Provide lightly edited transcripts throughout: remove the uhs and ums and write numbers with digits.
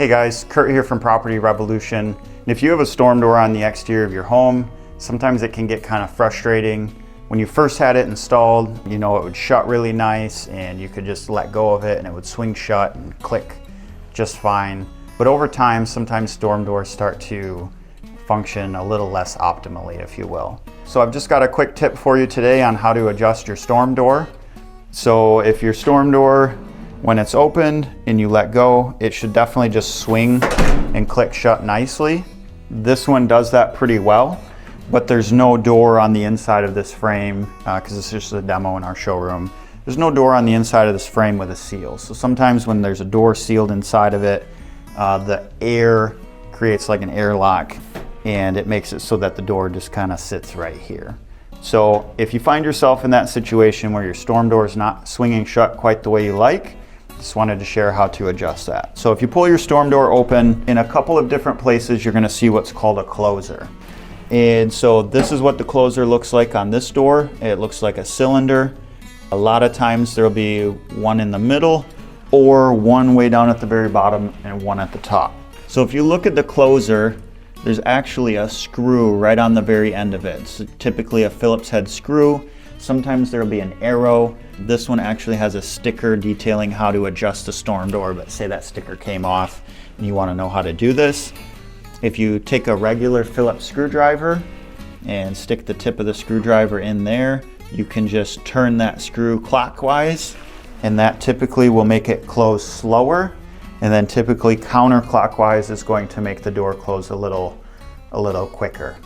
Hey guys, Kurt here from Property Revolution. And if you have a storm door on the exterior of your home, sometimes it can get kind of frustrating. When you first had it installed, you know, it would shut really nice and you could just let go of it and it would swing shut and click just fine. But over time, sometimes storm doors start to function a little less optimally, if you will. So I've just got a quick tip for you today on how to adjust your storm door. So if your storm door, when it's opened and you let go, it should definitely just swing and click shut nicely. This one does that pretty well, but there's no door on the inside of this frame because it's just a demo in our showroom. There's no door on the inside of this frame with a seal. So sometimes when there's a door sealed inside of it, the air creates like an airlock and it makes it so that the door just kind of sits right here. So if you find yourself in that situation where your storm door is not swinging shut quite the way you like, just wanted to share how to adjust that. So if you pull your storm door open, in a couple of different places, you're gonna see what's called a closer. And so this is what the closer looks like on this door. It looks like a cylinder. A lot of times there'll be one in the middle or one way down at the very bottom and one at the top. So if you look at the closer, there's actually a screw right on the very end of it. It's typically a Phillips head screw. Sometimes there'll be an arrow. This one actually has a sticker detailing how to adjust the storm door, but say that sticker came off and you want to know how to do this. If you take a regular Phillips screwdriver and stick the tip of the screwdriver in there, you can just turn that screw clockwise and that typically will make it close slower, and then typically counterclockwise is going to make the door close a little quicker.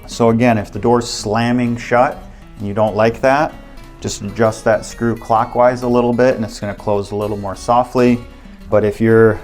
So again, if the door's slamming shut and you don't like that, just adjust that screw clockwise a little bit and it's going to close a little more softly. But if you're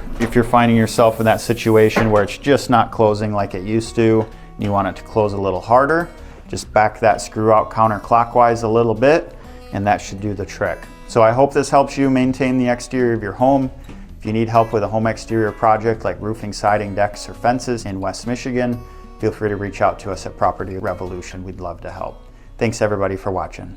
finding yourself in that situation where it's just not closing like it used to, and you want it to close a little harder, just back that screw out counterclockwise a little bit and that should do the trick. So I hope this helps you maintain the exterior of your home. If you need help with a home exterior project like roofing, siding, decks, or fences in West Michigan, feel free to reach out to us at Property Revolution. We'd love to help. Thanks everybody for watching.